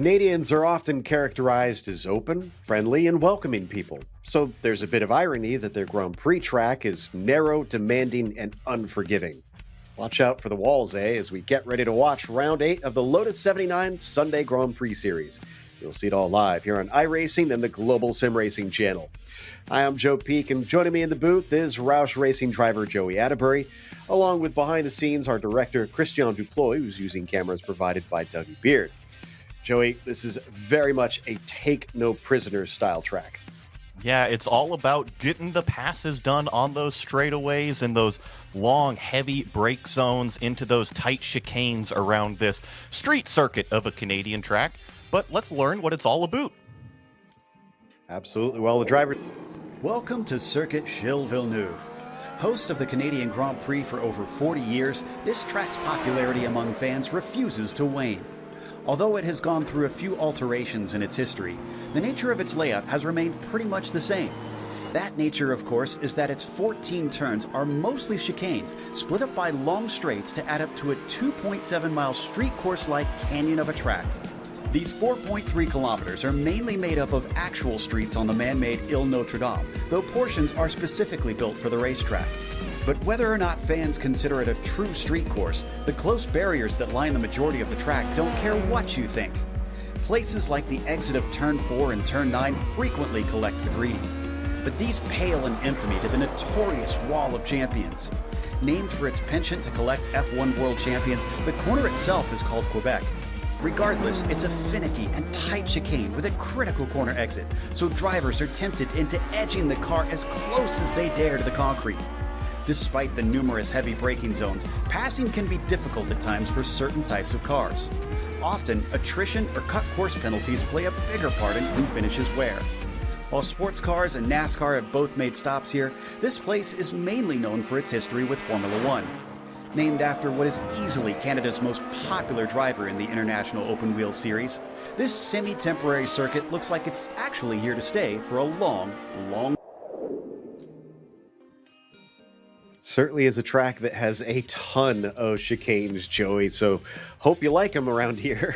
Canadians are often characterized as open, friendly, and welcoming people. So there's a bit of irony that their Grand Prix track is narrow, demanding, and unforgiving. Watch out for the walls, as we get ready to watch round 8 of the Lotus 79 Sunday Grand Prix Series. You'll see it all live here on iRacing and the Global SimRacing Channel. Hi, I'm Joe Peak, and joining me in the booth is Roush Racing driver Joey Atterbury, along with behind the scenes our director Christian Duploy, who's using cameras provided by Dougie Beard. Joey, this is very much a take-no-prisoners style track. Yeah, it's all about getting the passes done on those straightaways and those long, heavy brake zones into those tight chicanes around this street circuit of a Canadian track. But let's learn what it's all about. Absolutely. Well, the driver... Welcome to Circuit Gilles Villeneuve. Host of the Canadian Grand Prix for over 40 years, this track's popularity among fans refuses to wane. Although it has gone through a few alterations in its history, the nature of its layout has remained pretty much the same. That nature, of course, is that its 14 turns are mostly chicanes, split up by long straights to add up to a 2.7-mile street course-like canyon of a track. These 4.3 kilometers are mainly made up of actual streets on the man-made Ile Notre Dame, though portions are specifically built for the racetrack. But whether or not fans consider it a true street course, the close barriers that line the majority of the track don't care what you think. Places like the exit of Turn 4 and Turn 9 frequently collect the greedy. But these pale in infamy to the notorious Wall of Champions. Named for its penchant to collect F1 World Champions, the corner itself is called Quebec. Regardless, it's a finicky and tight chicane with a critical corner exit, so drivers are tempted into edging the car as close as they dare to the concrete. Despite the numerous heavy braking zones, passing can be difficult at times for certain types of cars. Often, attrition or cut course penalties play a bigger part in who finishes where. While sports cars and NASCAR have both made stops here, this place is mainly known for its history with Formula One. Named after what is easily Canada's most popular driver in the International Open Wheel Series, this semi-temporary circuit looks like it's actually here to stay for a long Certainly is a track that has a ton of chicanes, Joey, so hope you like them around here.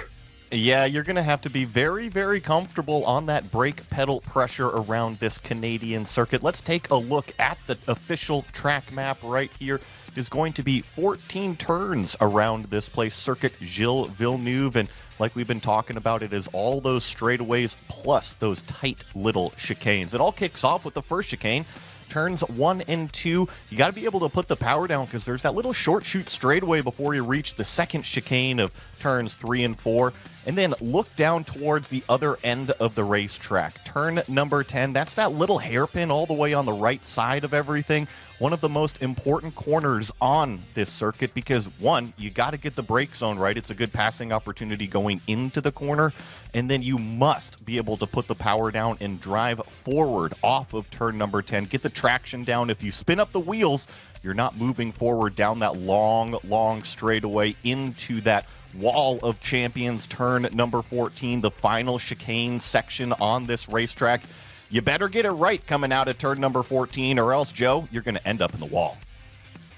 Yeah, you're going to have to be very, very comfortable on that brake pedal pressure around this Canadian circuit. Let's take a look at the official track map right here. There's going to be 14 turns around this place, Circuit Gilles Villeneuve, and like we've been talking about, it is all those straightaways plus those tight little chicanes. It all kicks off with the first chicane. Turns 1 and 2, you got to be able to put the power down because there's that little short shoot straightaway before you reach the second chicane of turns 3 and 4. And then look down towards the other end of the racetrack. Turn number 10, that's that little hairpin all the way on the right side of everything. One of the most important corners on this circuit because, one, you got to get the brake zone right. It's a good passing opportunity going into the corner. And then you must be able to put the power down and drive forward off of turn number 10. Get the traction down. If you spin up the wheels, you're not moving forward down that long straightaway into that Wall of Champions, turn number 14, the final chicane section on this racetrack. You better get it right coming out of turn number 14, or else, Joe, you're going to end up in the wall.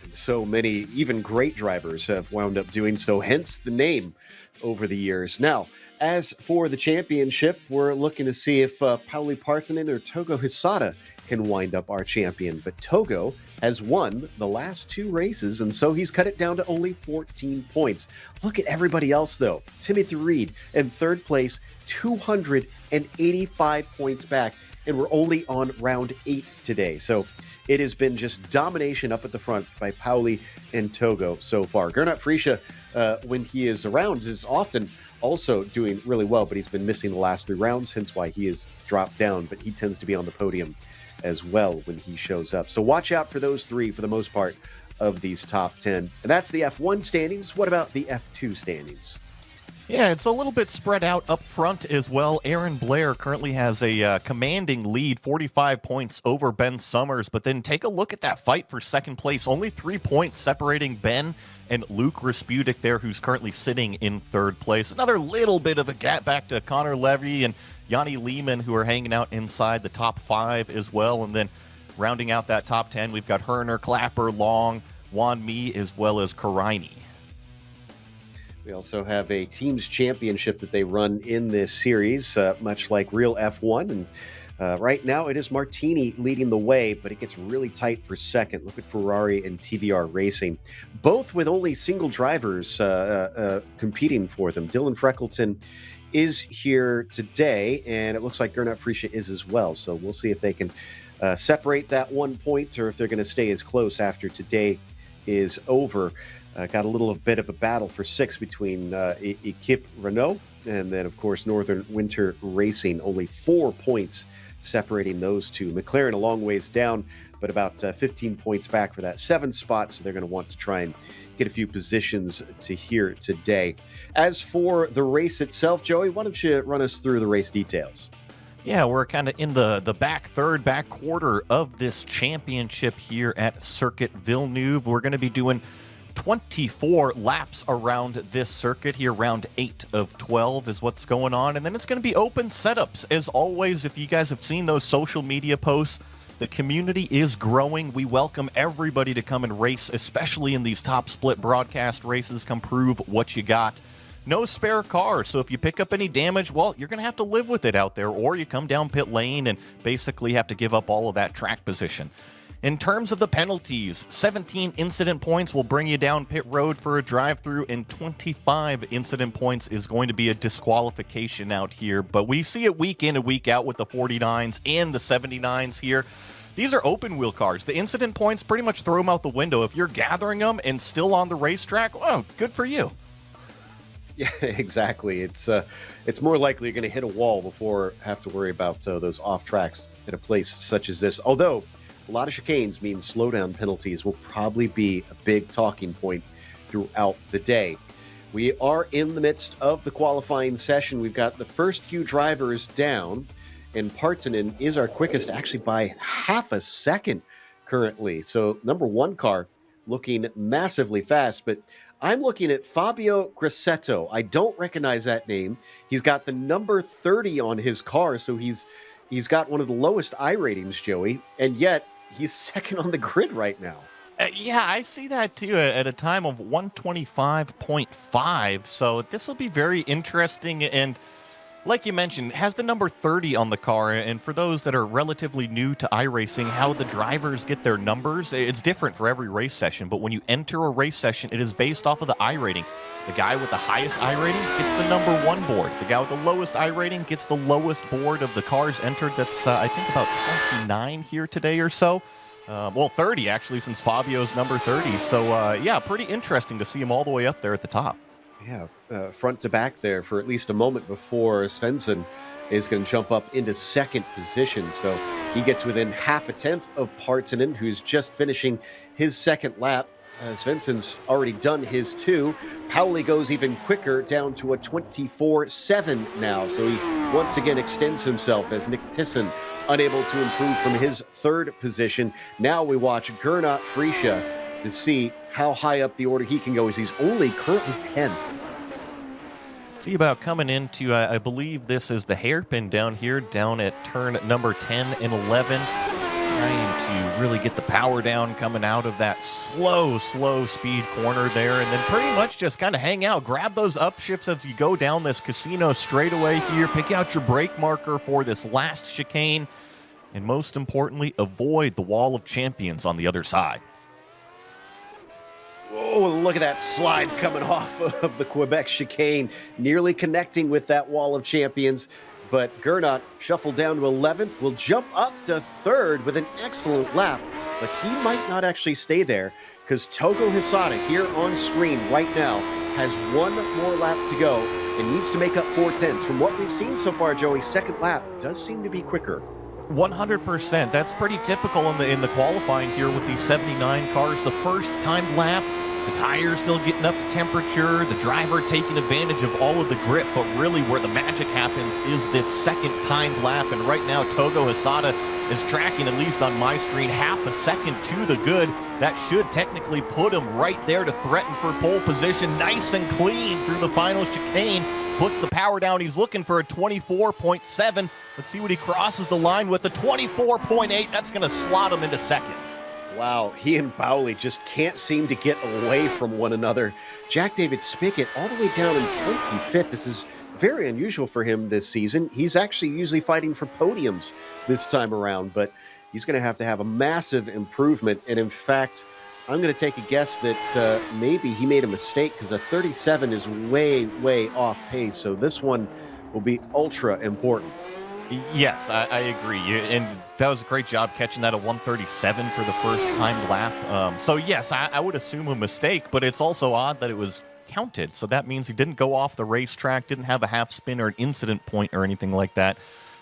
So many, even great drivers have wound up doing so, hence the name over the years. Now, as for the championship, we're looking to see if Pauli Partanen or Togo Hisada can wind up our champion. But Togo has won the last 2 races, and so he's cut it down to only 14 points. Look at everybody else, though. Timothy Reed in 3rd place, 285 points back, and we're only on round 8 today. So it has been just domination up at the front by Pauli and Togo so far. Gernot Frische, when he is around, is often also doing really well, but he's been missing the last 3 rounds, hence why he has dropped down, but he tends to be on the podium as well when he shows up. So watch out for those 3 for the most part of these top 10. And that's the F1 standings. What about the F2 standings? Yeah, it's a little bit spread out up front as well. Aaron Blair currently has a commanding lead, 45 points over Ben Summers. But then take a look at that fight for second place. Only 3 points separating Ben and Luke Raspudik there, who's currently sitting in 3rd place. Another little bit of a gap back to Connor Levy and Yanni Lehman, who are hanging out inside the top 5 as well. And then rounding out that top 10, we've got Herner, Clapper, Long, Juan Mi, as well as Karaini. We also have a teams championship that they run in this series, much like real F1. And right now it is Martini leading the way, but it gets really tight for second. Look at Ferrari and TVR Racing, both with only single drivers competing for them. Dylan Freckleton is here today, and it looks like Gernot Friesche is as well. So we'll see if they can separate that 1 point or if they're going to stay as close after today is over. Got a little bit of a battle for six between Equipe Renault and then, of course, Northern Winter Racing. Only 4 points separating those two. McLaren a long ways down, but about 15 points back for that 7th spot, so they're going to want to try and get a few positions to here today. As for the race itself, Joey, why don't you run us through the race details? Yeah, we're kind of in the back quarter of this championship here at Circuit Villeneuve. We're going to be doing 24 laps around this circuit here. Round 8 of 12 is what's going on. And then it's going to be open setups. As always, if you guys have seen those social media posts, the community is growing. We welcome everybody to come and race, especially in these top split broadcast races. Come prove what you got. No spare cars, so if you pick up any damage, well, you're going to have to live with it out there, or you come down pit lane and basically have to give up all of that track position. In terms of the penalties, 17 incident points will bring you down pit road for a drive-through, and 25 incident points is going to be a disqualification out here. But we see it week in and week out with the 49s and the 79s here. These are open wheel cars. The incident points, pretty much throw them out the window. If you're gathering them and still on the racetrack, well, good for you. Yeah, exactly. It's more likely you're going to hit a wall before have to worry about those off tracks at a place such as this. Although a lot of chicanes mean slowdown penalties will probably be a big talking point throughout the day. We are in the midst of the qualifying session. We've got the first few drivers down, and Partonen is our quickest, actually by half a second currently. So number 1 car looking massively fast, but I'm looking at Fabio Grassetto. I don't recognize that name. He's got the number 30 on his car, so he's got one of the lowest I ratings, Joey, and yet he's second on the grid right now. Yeah, I see that too at a time of 125.5, so this will be very interesting. And like you mentioned, has the number 30 on the car, and for those that are relatively new to iRacing, how the drivers get their numbers, it's different for every race session, but when you enter a race session, it is based off of the I rating. The guy with the highest I rating gets the number 1 board. The guy with the lowest I rating gets the lowest board of the cars entered. That's, I think, about 29 here today or so. 30 actually, since Fabio's number 30. So, yeah, pretty interesting to see him all the way up there at the top. Yeah, front to back there for at least a moment before Svensson is going to jump up into second position. So he gets within half a tenth of Partonen, who's just finishing his second lap. Svensson's already done his 2. Pauli goes even quicker, down to a 24.7 now. So he once again extends himself as Nick Thyssen unable to improve from his 3rd position. Now we watch Gernot Friesche to see how high up the order he can go, as he's only currently 10th. See about coming into, I believe this is the hairpin down here, down at turn number 10 and 11. Trying to really get the power down coming out of that slow speed corner there, and then pretty much just kind of hang out. Grab those upshifts as you go down this casino straightaway here. Pick out your brake marker for this last chicane, and most importantly, avoid the wall of champions on the other side. Oh, look at that slide coming off of the Quebec chicane, nearly connecting with that wall of champions. But Gernot shuffled down to 11th, will jump up to 3rd with an excellent lap. But he might not actually stay there, because Togo Hisada here on screen right now has 1 more lap to go and needs to make up 4/10. From what we've seen so far, Joey, second lap does seem to be quicker. 100%. That's pretty typical in the qualifying here with these 79 cars. The first time lap, the tires still getting up to temperature, the driver taking advantage of all of the grip, but really where the magic happens is this second timed lap. And right now, Togo Hisada is tracking, at least on my screen, half a second to the good. That should technically put him right there to threaten for pole position. Nice and clean through the final chicane. Puts the power down. He's looking for a 24.7. Let's see what he crosses the line with. The 24.8. That's going to slot him into second. Wow, he and Bowley just can't seem to get away from one another. Jack David Spickett all the way down in 25th. This is very unusual for him this season. He's actually usually fighting for podiums this time around, but he's going to have a massive improvement. And in fact, I'm going to take a guess that maybe he made a mistake because a 37 is way, way off pace. So this one will be ultra important. Yes, I agree. And that was a great job catching that at 137 for the first time lap. So yes, I would assume a mistake, but it's also odd that it was counted. So that means he didn't go off the racetrack, didn't have a half spin or an incident point or anything like that.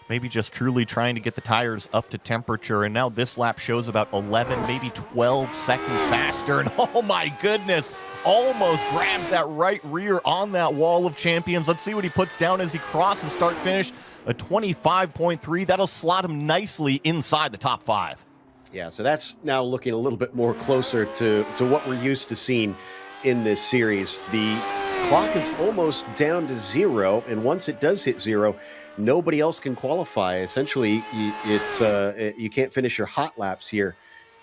Maybe just truly trying to get the tires up to temperature. And now this lap shows about 11, maybe 12 seconds faster. And oh my goodness, almost grabs that right rear on that wall of champions. Let's see what he puts down as he crosses start finish. A 25.3. That'll slot him nicely inside the top 5. Yeah, so that's now looking a little bit more closer to what we're used to seeing in this series. The clock is almost down to 0, and once it does hit 0, nobody else can qualify. Essentially, you can't finish your hot laps here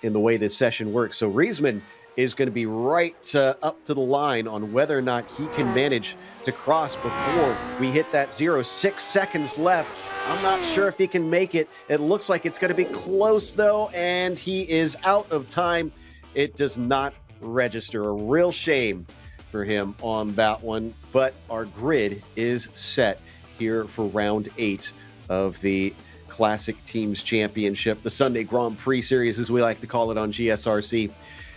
in the way this session works. So Riesman is going to be right up to the line on whether or not he can manage to cross before we hit that 0. 6 seconds left. I'm not sure if he can make it. It looks like it's going to be close, though, and he is out of time. It does not register. A real shame for him on that one, but our grid is set here for round 8 of the Classic Teams Championship, the Sunday Grand Prix Series, as we like to call it on GSRC.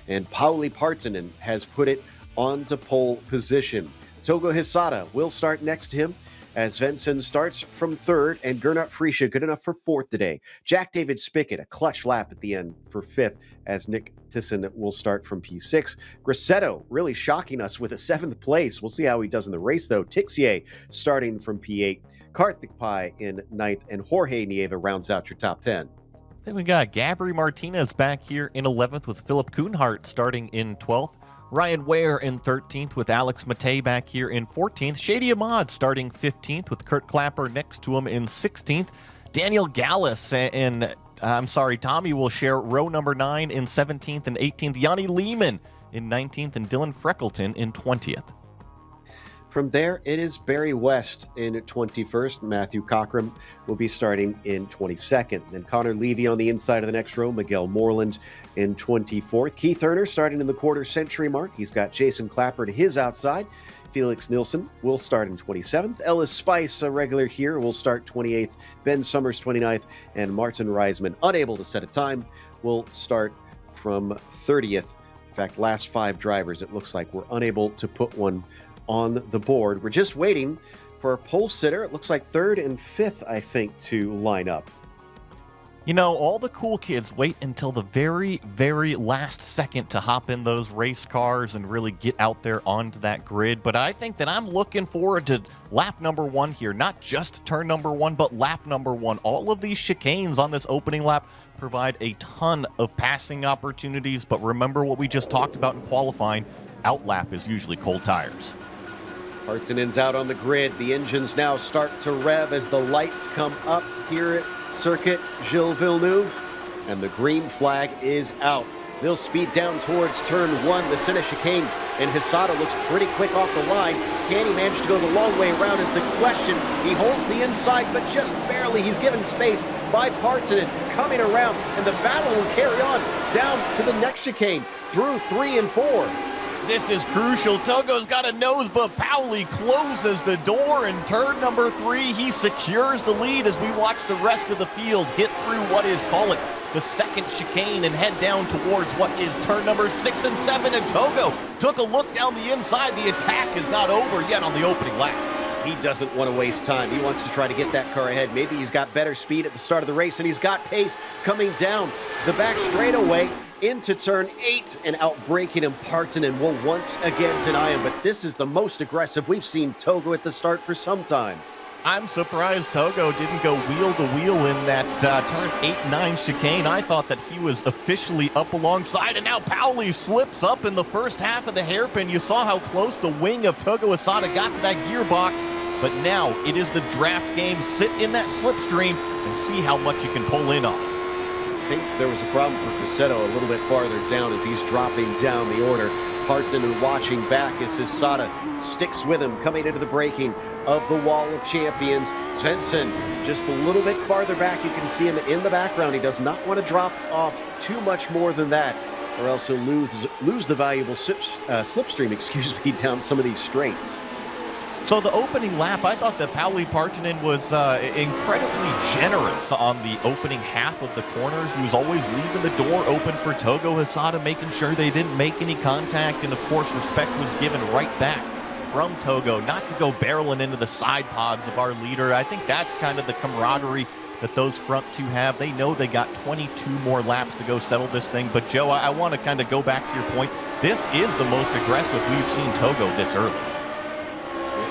And Pauli Partanen has put it onto pole position. Togo Hisada will start next to him as Svensson starts from 3rd, and Gernot Friesche good enough for 4th today. Jack David Spickett, a clutch lap at the end for 5th, as Nick Tisson will start from P6. Gracetto really shocking us with a 7th place. We'll see how he does in the race, though. Tixier starting from P8. Karthik Pai in 9th, and Jorge Nieva rounds out your top 10. Then we got Gabri Martinez back here in 11th with Philip Kuhnhart starting in 12th. Ryan Ware in 13th with Alex Matei back here in 14th. Shady Ahmad starting 15th with Kurt Clapper next to him in 16th. Daniel Gallus and Tommy will share row number 9 in 17th and 18th. Yanni Lehman in 19th and Dylan Freckleton in 20th. From there, it is Barry West in 21st. Matthew Cockram will be starting in 22nd. Then Connor Levy on the inside of the next row. Miguel Moreland in 24th. Keith Erner starting in the quarter century mark. He's got Jason Clapper to his outside. Felix Nilsson will start in 27th. Ellis Spice, a regular here, will start 28th. Ben Summers, 29th. And Martin Reisman, unable to set a time, will start from 30th. In fact, last 5 drivers, it looks like, were unable to put one on the board. We're just waiting for a pole sitter. It looks like 3rd and 5th, I think, to line up. You know, all the cool kids wait until the very, very last second to hop in those race cars and really get out there onto that grid. But I think that I'm looking forward to lap number 1 here. Not just turn number 1, but lap number 1. All of these chicanes on this opening lap provide a ton of passing opportunities. But remember what we just talked about in qualifying. Outlap is usually cold tires. Partanen's out on the grid. The engines now start to rev as the lights come up here at Circuit Gilles Villeneuve, and the green flag is out. They'll speed down towards turn 1, the center chicane, and Hisada looks pretty quick off the line. Can he manage to go the long way around is the question. He holds the inside, but just barely. He's given space by Partanen coming around, and the battle will carry on down to the next chicane through 3 and 4. This is crucial. Togo's got a nose, but Pauli closes the door in turn number 3. He secures the lead as we watch the rest of the field get through what is, call it, the second chicane and head down towards what is turn number 6 and 7. And Togo took a look down the inside. The attack is not over yet on the opening lap. He doesn't want to waste time. He wants to try to get that car ahead. Maybe he's got better speed at the start of the race, and he's got pace coming down the back straightaway into turn 8 and outbraking him. Partanen will once again deny him, but this is the most aggressive we've seen Togo at the start for some time. I'm surprised Togo didn't go wheel to wheel in that turn 8-9 chicane. I thought that he was officially up alongside, and now Pauli slips up in the first half of the hairpin. You saw how close the wing of Togo Hisada got to that gearbox, but now it is the draft game. Sit in that slipstream and see how much you can pull in on. think there was a problem for Cassetto a little bit farther down as he's dropping down the order. Parton watching back as Hisada sticks with him coming into the braking of the Wall of Champions. Svensson just a little bit farther back. You can see him in the background. He does not want to drop off too much more than that, or else he'll lose the valuable slipstream, down some of these straights. So the opening lap, I thought that Pauli Partonen was incredibly generous on the opening half of the corners. He was always leaving the door open for Togo Hisada, making sure they didn't make any contact. And of course, respect was given right back from Togo, not to go barreling into the side pods of our leader. I think that's kind of the camaraderie that those front two have. They know they got 22 more laps to go settle this thing. But Joe, I want to kind of go back to your point. This is the most aggressive we've seen Togo this early.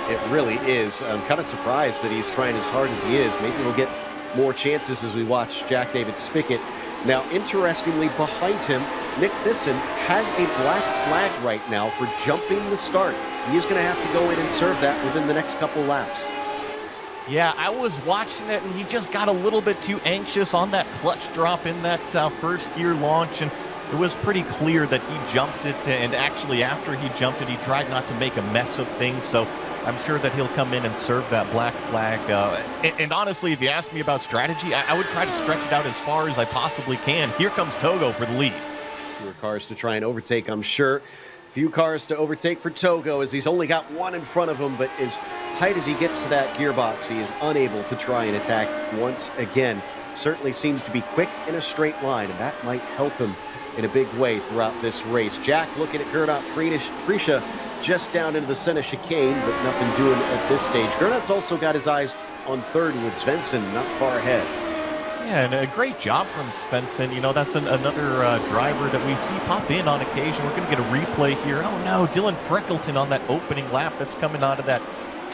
It really is. I'm kind of surprised that he's trying as hard as he is. Maybe he'll get more chances as we watch Jack David Spickett. Now, interestingly, behind him, Nick Thyssen has a black flag right now for jumping the start. He is going to have to go in and serve that within the next couple laps. Yeah, I was watching it, and he just got a little bit too anxious on that clutch drop in that first gear launch, and it was pretty clear that he jumped it, and actually after he jumped it, he tried not to make a mess of things, so I'm sure that he'll come in and serve that black flag. And honestly, if you ask me about strategy, I would try to stretch it out as far as I possibly can. Here comes Togo for the lead. Fewer cars to try and overtake, I'm sure. Few cars to overtake for Togo as he's only got one in front of him, but as tight as he gets to that gearbox, he is unable to try and attack once again. Certainly seems to be quick in a straight line, and that might help him in a big way throughout this race. Jack looking at Gernot Friesche just down into the center chicane, but nothing doing at this stage. Gernot's also got his eyes on third with Svensson not far ahead. Yeah, and a great job from Svensson. You know, that's another driver that we see pop in on occasion. We're going to get a replay here. Oh no, Dylan Freckleton on that opening lap that's coming out of that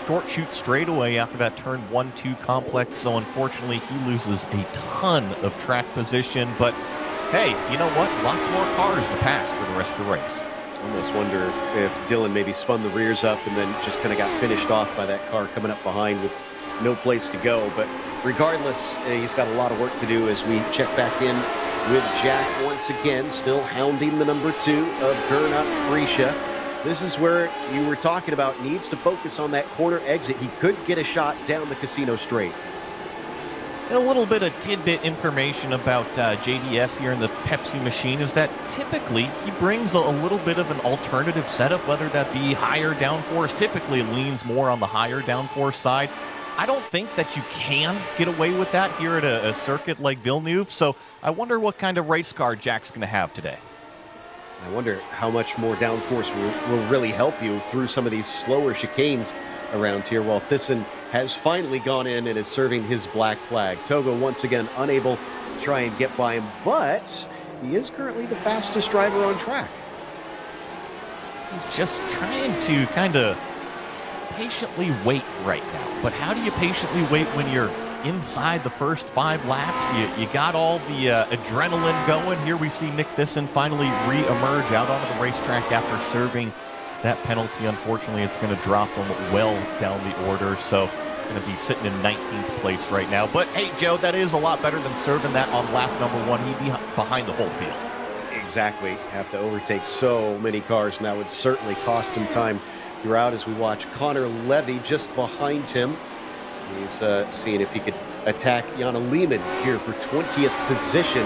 short shoot straightaway after that turn 1-2 complex. So unfortunately, he loses a ton of track position. But hey, you know what? Lots more cars to pass for the rest of the race. Almost wonder if Dylan maybe spun the rears up and then just kind of got finished off by that car coming up behind with no place to go. But regardless, he's got a lot of work to do as we check back in with Jack once again, still hounding the number 2 of Gernot Friesche. This is where you were talking about needs to focus on that corner exit. He could get a shot down the Casino Straight. And a little bit of tidbit information about JDS here in the Pepsi machine is that typically he brings a little bit of an alternative setup, whether that be higher downforce. Typically it leans more on the higher downforce side. I don't think that you can get away with that here at a circuit like Villeneuve, so I wonder what kind of race car Jack's going to have today. I wonder how much more downforce will really help you through some of these slower chicanes around here, while Thyssen has finally gone in and is serving his black flag. Togo once again unable to try and get by him, but he is currently the fastest driver on track. He's just trying to kind of patiently wait right now. But how do you patiently wait when you're inside the first 5 laps? You got all the adrenaline going. Here we see Nick Thyssen finally re-emerge out onto the racetrack after serving that penalty. Unfortunately, it's going to drop him well down the order, so he's going to be sitting in 19th place right now. But hey, Joe, that is a lot better than serving that on lap number 1. He'd be behind the whole field. Exactly. Have to overtake so many cars, and that would certainly cost him time throughout as we watch Connor Levy just behind him. He's seeing if he could attack Jana Lehman here for 20th position.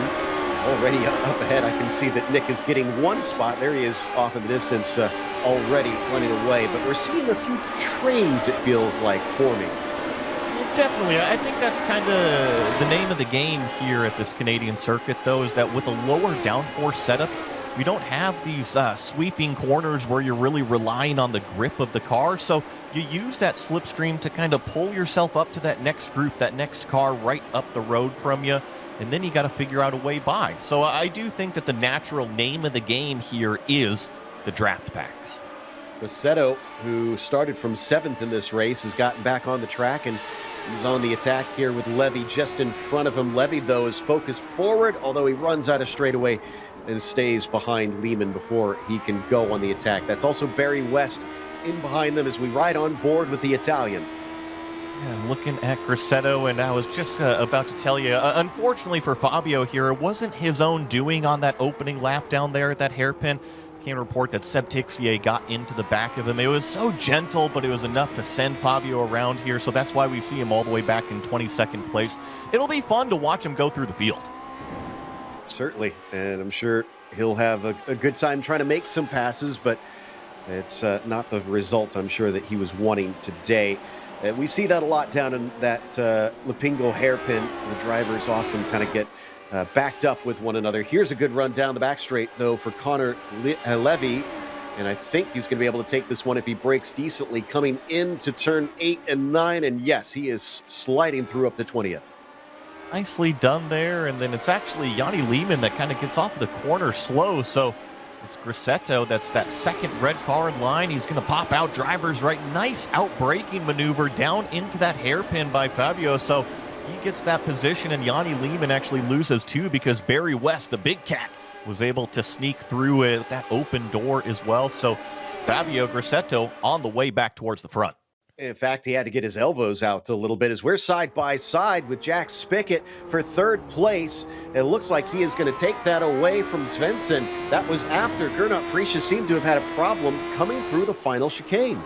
Already up ahead, I can see that Nick is getting one spot. There he is off in the distance, already running away. But we're seeing a few trains, it feels like, forming. Well, definitely. I think that's kind of the name of the game here at this Canadian circuit, though, is that with a lower downforce setup, we don't have these sweeping corners where you're really relying on the grip of the car. So you use that slipstream to kind of pull yourself up to that next group, that next car right up the road from you. And then you got to figure out a way by. So I do think that the natural name of the game here is the draft packs. Cassetto, who started from 7th in this race, has gotten back on the track and he's on the attack here with Levy just in front of him. Levy, though, is focused forward, although he runs out of straightaway and stays behind Lehman before he can go on the attack. That's also Barry West in behind them as we ride on board with the Italian. Yeah, looking at Gracetto, and I was just about to tell you, unfortunately for Fabio here, it wasn't his own doing on that opening lap down there at that hairpin. Came a report that Seb Tixier got into the back of him. It was so gentle, but it was enough to send Fabio around here, so that's why we see him all the way back in 22nd place. It'll be fun to watch him go through the field. Certainly, and I'm sure he'll have a good time trying to make some passes, but it's not the result I'm sure that he was wanting today. We see that a lot down in that Lapingo hairpin. The drivers often kind of get backed up with one another. Here's a good run down the back straight, though, for Connor Levy. And I think he's going to be able to take this one if he brakes decently, coming into turn 8 and 9. And yes, he is sliding through up to 20th. Nicely done there. And then it's actually Yanni Lehman that kind of gets off the corner slow. So it's Gracetto, that's that second red car in line. He's going to pop out drivers right. Nice out-braking maneuver down into that hairpin by Fabio. So he gets that position, and Yanni Lehman actually loses too because Barry West, the big cat, was able to sneak through that open door as well. So Fabio Gracetto on the way back towards the front. In fact, he had to get his elbows out a little bit as we're side by side with Jack Spickett for third place. It looks like he is going to take that away from Svensson. That was after Gernot Friesche seemed to have had a problem coming through the final chicane.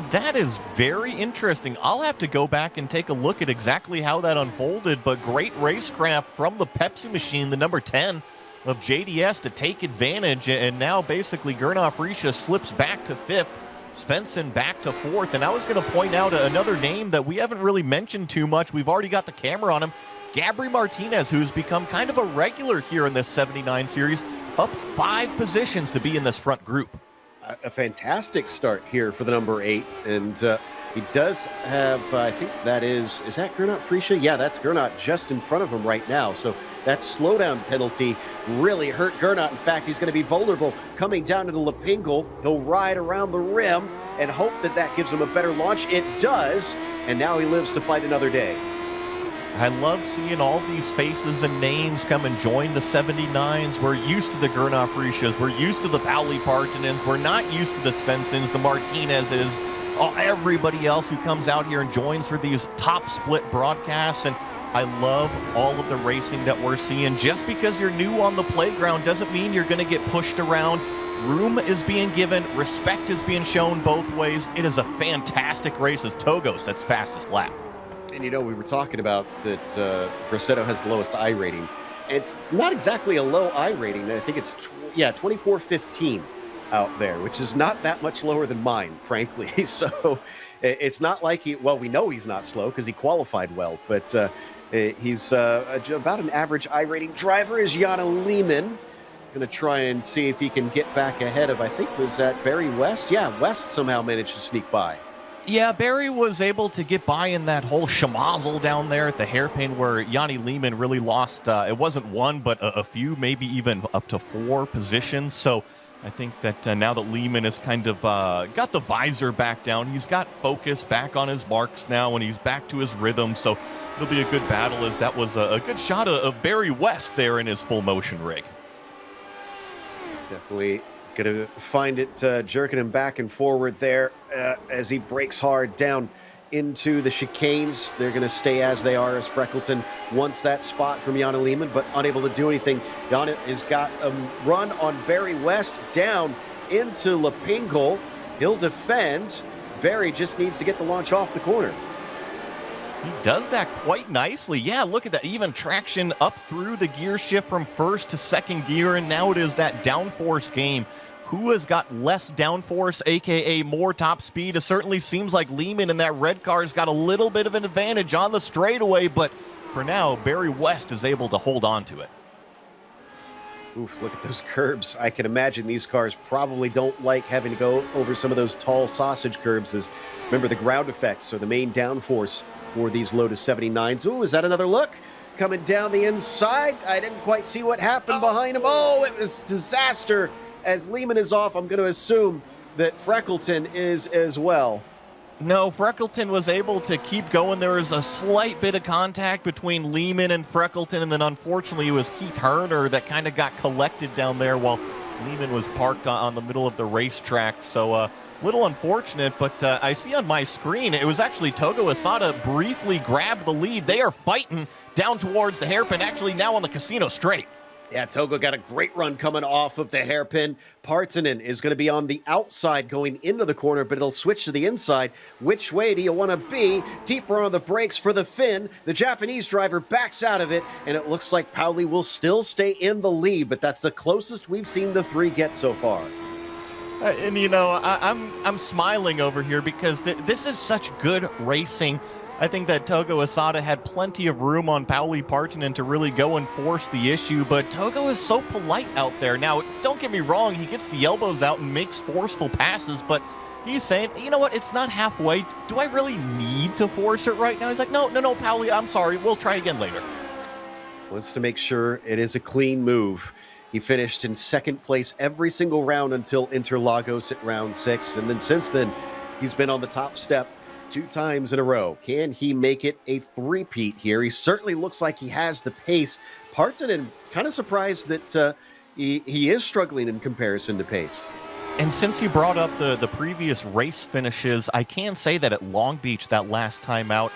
That is very interesting. I'll have to go back and take a look at exactly how that unfolded, but great racecraft from the Pepsi machine, the number 10 of JDS, to take advantage, and now basically Gernot Friesche slips back to 5th. Svensson back to 4th, and I was going to point out another name that we haven't really mentioned too much. We've already got the camera on him. Gabri Martinez, who's become kind of a regular here in this 79 series, up 5 positions to be in this front group. A fantastic start here for the number 8, and he does have, I think that is that Gernot Friesche? Yeah, that's Gernot just in front of him right now, so that slowdown penalty really hurt Gernot. In fact, he's going to be vulnerable coming down into Lapingo. He'll ride around the rim and hope that that gives him a better launch. It does, and now he lives to fight another day. I love seeing all these faces and names come and join the 79s. We're used to the Gernot Friesches. We're used to the Pauli Partinens. We're not used to the Svenssons, the Martinezes, everybody else who comes out here and joins for these top split broadcasts. And I love all of the racing that we're seeing. Just because you're new on the playground doesn't mean you're going to get pushed around. Room is being given. Respect is being shown both ways. It is a fantastic race as Togo sets fastest lap. And you know, we were talking about that Gracetto has the lowest I rating. It's not exactly a low I rating. I think it's, 24.15 out there, which is not that much lower than mine, frankly. So it's not like we know he's not slow because he qualified well, but he's about an average I rating driver is Yanni Lehman. Going to try and see if he can get back ahead of, I think, was that Barry West? Yeah, West somehow managed to sneak by. Yeah, Barry was able to get by in that whole schmozzle down there at the hairpin where Yanni Lehman really lost, it wasn't one, but a few, maybe even up to 4 positions. So I think that now that Lehman has kind of got the visor back down, he's got focus back on his marks now, and he's back to his rhythm. So it'll be a good battle, as that was a good shot of Barry West there in his full motion rig. Definitely going to find it jerking him back and forward there as he breaks hard down into the chicanes. They're going to stay as they are as Freckleton wants that spot from Yanni Lehman, but unable to do anything. Yanni has got a run on Barry West down into Lapingo. He'll defend. Barry just needs to get the launch off the corner. He does that quite nicely. Yeah, look at that. Even traction up through the gear shift from first to second gear, and now it is that downforce game. Who has got less downforce, a.k.a. more top speed? It certainly seems like Lehman in that red car has got a little bit of an advantage on the straightaway, but for now, Barry West is able to hold on to it. Oof, look at those curbs. I can imagine these cars probably don't like having to go over some of those tall sausage curbs, as remember the ground effects are the main downforce for these Lotus 79s. Ooh, is that another look? Coming down the inside. I didn't quite see what happened behind him. Oh, it was disaster. As Lehman is off, I'm going to assume that Freckleton is as well. No, Freckleton was able to keep going. There was a slight bit of contact between Lehman and Freckleton, and then unfortunately it was Keith Herner that kind of got collected down there while Lehman was parked on the middle of the racetrack. So Little unfortunate, but I see on my screen, it was actually Togo Asada briefly grabbed the lead. They are fighting down towards the hairpin, actually now on the casino straight. Yeah, Togo got a great run coming off of the hairpin. Partanen is going to be on the outside going into the corner, but it'll switch to the inside. Which way do you want to be? Deeper on the brakes for the Finn. The Japanese driver backs out of it, and it looks like Pauli will still stay in the lead, but that's the closest we've seen the three get so far. And I'm smiling over here because this is such good racing. I think that Togo Asada had plenty of room on Pauli Partanen to really go and force the issue, but Togo is so polite out there. Now, don't get me wrong, he gets the elbows out and makes forceful passes, but he's saying, you know what, it's not halfway. Do I really need to force it right now? He's like, no, Pauli, I'm sorry, we'll try again later. Wants to make sure it is a clean move. He finished in second place every single round until Interlagos at round 6, and then since then, he's been on the top step 2 times in a row. Can he make it a three-peat here? He certainly looks like he has the pace. Partanen, kind of surprised that he is struggling in comparison to pace. And since you brought up the previous race finishes, I can say that at Long Beach that last time out,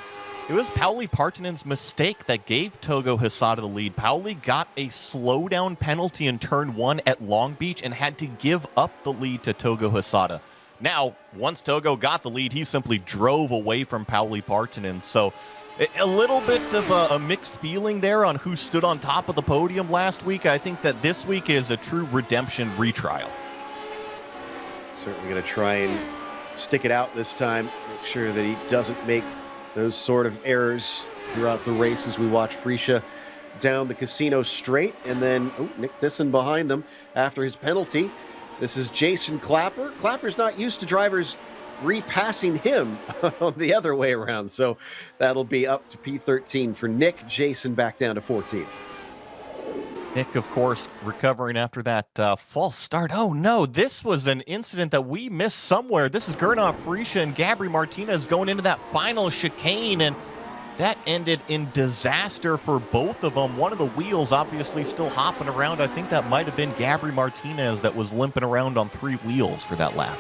it was Pauli Partanen's mistake that gave Togo Asada the lead. Pauli got a slowdown penalty in turn 1 at Long Beach and had to give up the lead to Togo Asada. Now, once Togo got the lead, he simply drove away from Pauli Partanen. So a little bit of a mixed feeling there on who stood on top of the podium last week. I think that this week is a true redemption retrial. Certainly going to try and stick it out this time. Make sure that he doesn't make those sort of errors throughout the race as we watch Freesia down the casino straight. And then Nick Thyssen behind them after his penalty. This is Jason Clapper. Clapper's not used to drivers repassing him on the other way around, so that'll be up to P13 for Nick. Jason back down to 14th. Nick, of course, recovering after that false start. Oh, no, this was an incident that we missed somewhere. This is Gernot Freesia and Gabri Martinez going into that final chicane, and that ended in disaster for both of them. One of the wheels obviously still hopping around. I think that might have been Gabri Martinez that was limping around on 3 wheels for that lap.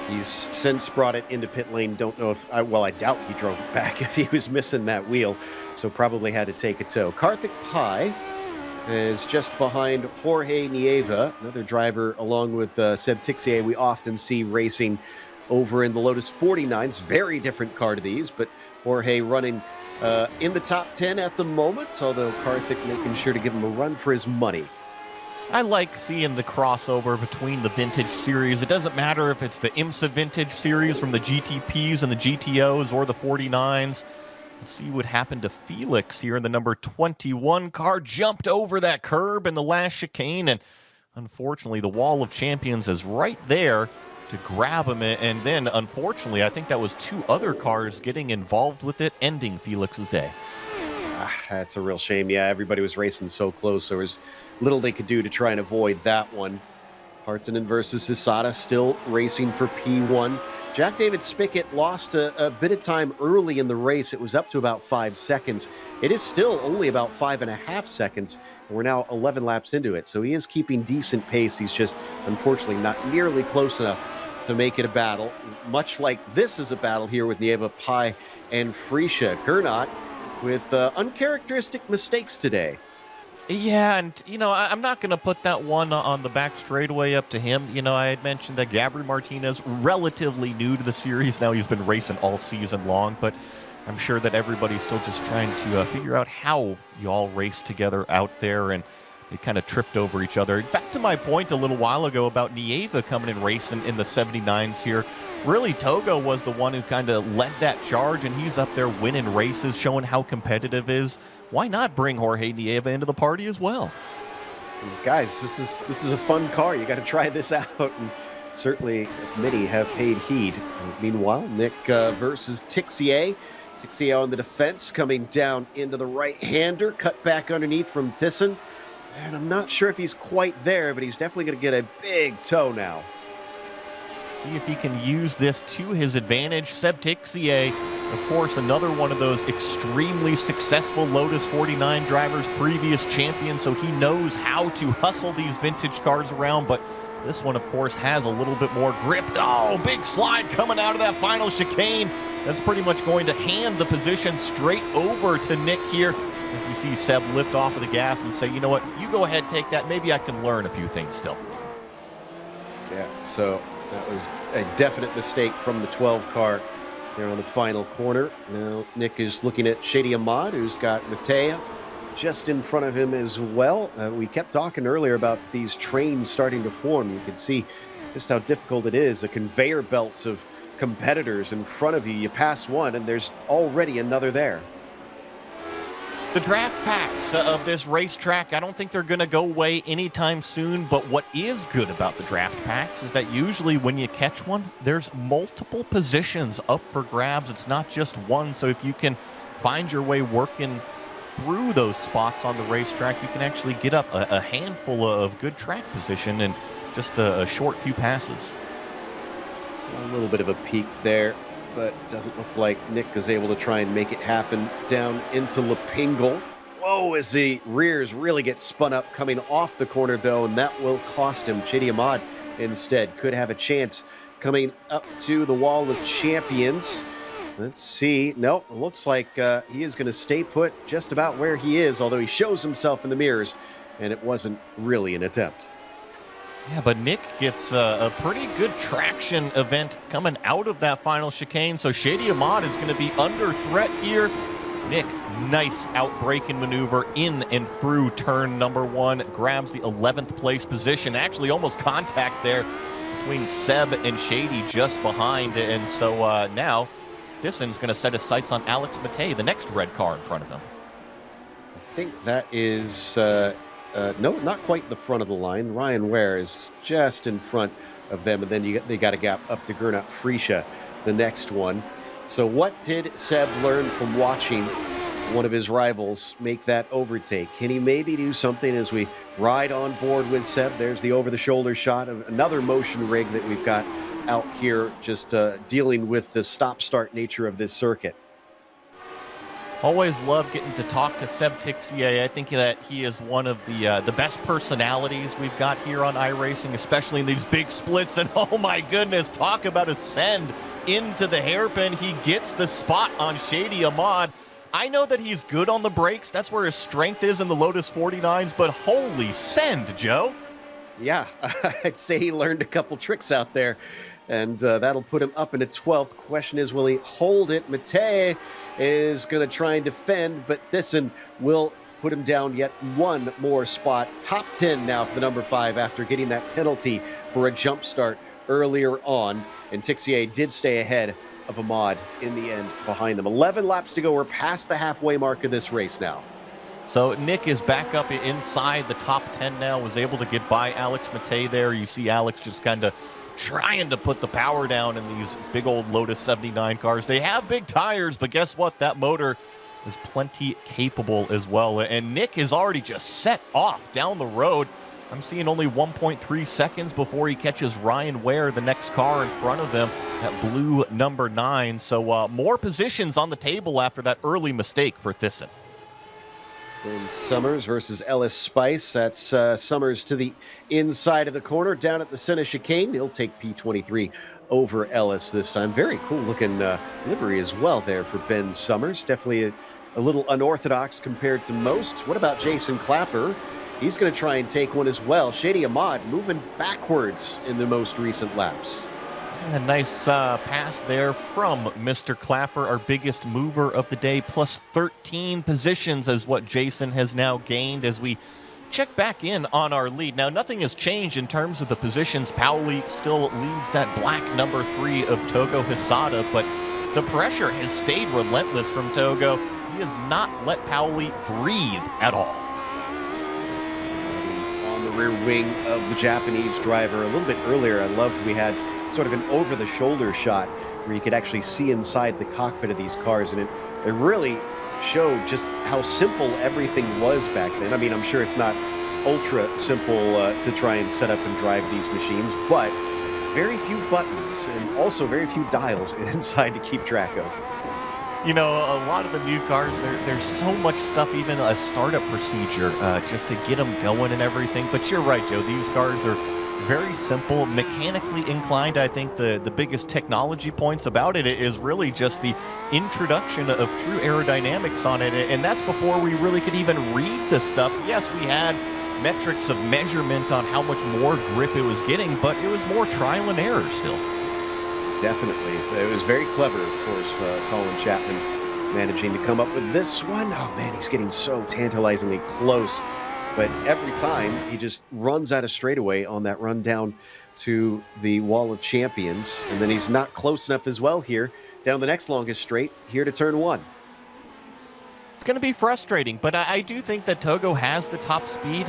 He's since brought it into pit lane. Don't know if, I doubt he drove it back if he was missing that wheel, so probably had to take a tow. Karthik Pai is just behind Jorge Nieva, another driver along with Seb Tixier we often see racing over in the Lotus 49s. Very different car to these, but Jorge running in the top 10 at the moment, although Karthik making sure to give him a run for his money. I like seeing the crossover between the vintage series. It doesn't matter if it's the IMSA vintage series from the GTPs and the GTOs or the 49s. Let's see what happened to Felix here in the number 21 car. Jumped over that curb in the last chicane, and unfortunately the Wall of Champions is right there to grab him, and then unfortunately I think that was 2 other cars getting involved with it, ending Felix's day. That's a real shame. Yeah, everybody was racing so close. There was little they could do to try and avoid that one. Partanen versus Asada still racing for P1. Jack David Spickett lost a bit of time early in the race. It was up to about 5 seconds. It is still only about 5.5 seconds. And we're now 11 laps into it. So he is keeping decent pace. He's just unfortunately not nearly close enough to make it a battle. Much like this is a battle here with Nieva, Pai, and Freesia. Gernot with uncharacteristic mistakes today. Yeah, and, I'm not going to put that one on the back straightaway up to him. I had mentioned that Gabri Martinez, relatively new to the series. Now he's been racing all season long, but I'm sure that everybody's still just trying to figure out how you all race together out there, and they kind of tripped over each other. Back to my point a little while ago about Nieva coming and racing in the 79s here. Really, Togo was the one who kind of led that charge, and he's up there winning races, showing how competitive is. Why not bring Jorge Nieva into the party as well? Guys, this is a fun car. You got to try this out, and certainly many have paid heed. Meanwhile, Nick versus Tixier. Tixier on the defense, coming down into the right-hander, cut back underneath from Thyssen. And I'm not sure if he's quite there, but he's definitely going to get a big tow now. See if he can use this to his advantage. Seb Tixier, of course, another one of those extremely successful Lotus 49 drivers, previous champion, so he knows how to hustle these vintage cars around, but This one, of course, has a little bit more grip. Oh, big slide coming out of that final chicane. That's pretty much going to hand the position straight over to Nick here. As you see Seb lift off of the gas and say, you know what, you go ahead, take that. Maybe I can learn a few things still. Yeah, so that was a definite mistake from the 12 car there on the final corner. Now Nick is looking at Shady Ahmad, who's got Mattea just in front of him as well. We kept talking earlier about these trains starting to form. You can see just how difficult it is. A conveyor belt of competitors in front of you. You pass one and there's already another there. The draft packs of this racetrack, I don't think they're going to go away anytime soon, but what is good about the draft packs is that usually when you catch one, there's multiple positions up for grabs. It's not just one, so if you can find your way working through those spots on the racetrack, you can actually get up a handful of good track position in just a short few passes. So a little bit of a peak there, but doesn't look like Nick is able to try and make it happen down into Lapingle. Whoa, as the rears really get spun up coming off the corner, though, and that will cost him. Shady Ahmad instead could have a chance coming up to the Wall of Champions. Let's see. Nope, it looks like he is going to stay put just about where he is, although he shows himself in the mirrors, and it wasn't really an attempt. Yeah, but Nick gets a pretty good traction event coming out of that final chicane, so Shady Ahmad is going to be under threat here. Nick, nice out-braking maneuver in and through turn number one, grabs the 11th place position, actually almost contact there between Seb and Shady just behind, and so now Peterson's going to set his sights on Alex Matei, the next red car in front of him. I think that is, no, not quite the front of the line. Ryan Ware is just in front of them, and then they got a gap up to Gernot Friesche, the next one. So what did Seb learn from watching one of his rivals make that overtake? Can he maybe do something as we ride on board with Seb? There's the over-the-shoulder shot of another motion rig that we've got out here, just dealing with the stop-start nature of this circuit. Always love getting to talk to Seb Tixier. I think that he is one of the best personalities we've got here on iRacing, especially in these big splits. And oh my goodness, talk about a send into the hairpin. He gets the spot on Shady Ahmad. I know that he's good on the brakes. That's where his strength is in the Lotus 49s, but holy send, Joe. Yeah, I'd say he learned a couple tricks out there, and that'll put him up into 12th. Question is, will he hold it? Matei is going to try and defend, but Thyssen will put him down yet one more spot. Top 10 now for the number 5 after getting that penalty for a jump start earlier on, and Tixier did stay ahead of Ahmad in the end behind them. 11 laps to go. We're past the halfway mark of this race now. So Nick is back up inside the top 10 now, was able to get by Alex Matei there. You see Alex just kind of trying to put the power down in these big old Lotus 79 cars. They have big tires, but guess what? That motor is plenty capable as well. And Nick is already just set off down the road. I'm seeing only 1.3 seconds before he catches Ryan Ware, the next car in front of him, that blue number 9. So more positions on the table after that early mistake for Thyssen. And Summers versus Ellis Spice. That's Summers to the inside of the corner, down at the center chicane. He'll take P23 over Ellis this time. Very cool looking livery as well there for Ben Summers. Definitely a little unorthodox compared to most. What about Jason Clapper? He's going to try and take one as well. Shady Ahmad moving backwards in the most recent laps. A nice pass there from Mr. Clapper, our biggest mover of the day, plus 13 positions is what Jason has now gained as we check back in on our lead. Now, nothing has changed in terms of the positions. Pauli still leads that black number 3 of Togo Hisada, but the pressure has stayed relentless from Togo. He has not let Pauli breathe at all. On the rear wing of the Japanese driver. A little bit earlier, I loved we had sort of an over-the-shoulder shot where you could actually see inside the cockpit of these cars, and it really showed just how simple everything was back then. I mean, I'm sure it's not ultra simple to try and set up and drive these machines, but very few buttons and also very few dials inside to keep track of. You know, a lot of the new cars, there's so much stuff, even a startup procedure, just to get them going and everything. But you're right, Joe. These cars are very simple, mechanically inclined. I think the biggest technology points about it is really just the introduction of true aerodynamics on it, and that's before we really could even read this stuff. Yes, we had metrics of measurement on how much more grip it was getting, but it was more trial and error still. Definitely. It was very clever, of course, Colin Chapman managing to come up with this one. Oh, man, he's getting so tantalizingly close. But every time, he just runs out of straightaway on that run down to the Wall of Champions. And then he's not close enough as well here, down the next longest straight, here to turn one. It's going to be frustrating, but I do think that Togo has the top speed.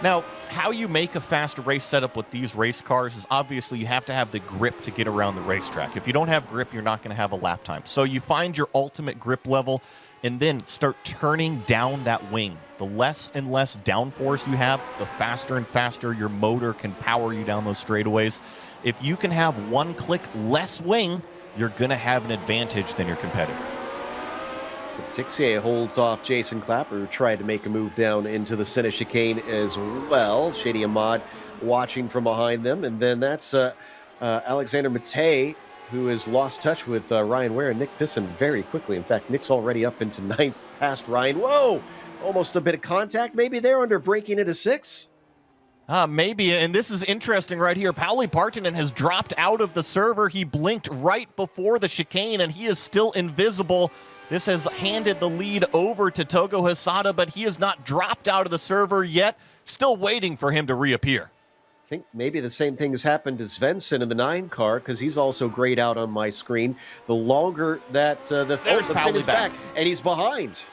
Now, how you make a fast race setup with these race cars is obviously you have to have the grip to get around the racetrack. If you don't have grip, you're not going to have a lap time. So you find your ultimate grip level and then start turning down that wing. The less and less downforce you have, the faster and faster your motor can power you down those straightaways. If you can have one click less wing, you're going to have an advantage than your competitor. So Tixier holds off Jason Clapper, who tried to make a move down into the center chicane as well. Shady Ahmad watching from behind them. And then that's Alexander Matei, who has lost touch with Ryan Ware and Nick Tisson very quickly. In fact, Nick's already up into ninth past Ryan. Whoa! Almost a bit of contact. Maybe they're under breaking into six. Maybe, and this is interesting right here. Pauli Partonen has dropped out of the server. He blinked right before the chicane, and he is still invisible. This has handed the lead over to Togo Hosada, but he has not dropped out of the server yet. Still waiting for him to reappear. I think maybe the same thing has happened to Svensson in the 9 car, because he's also grayed out on my screen. The longer that the fin is back, and he's behind.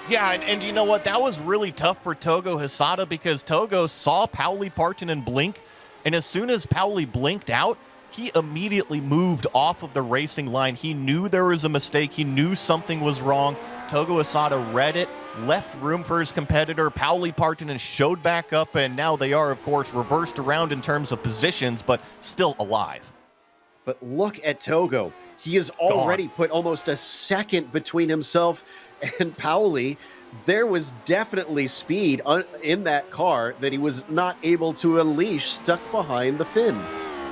Yeah, and you know what? That was really tough for Togo Hosada, because Togo saw Pauli Partonen blink, and as soon as Pauli blinked out, he immediately moved off of the racing line. He knew there was a mistake. He knew something was wrong. Togo Hosada read it, left room for his competitor. Pauli Partonen showed back up, and now they are, of course, reversed around in terms of positions, but still alive. But look at Togo. He has already put almost a second between himself and Pauli. There was definitely speed in that car that he was not able to unleash, stuck behind the fin.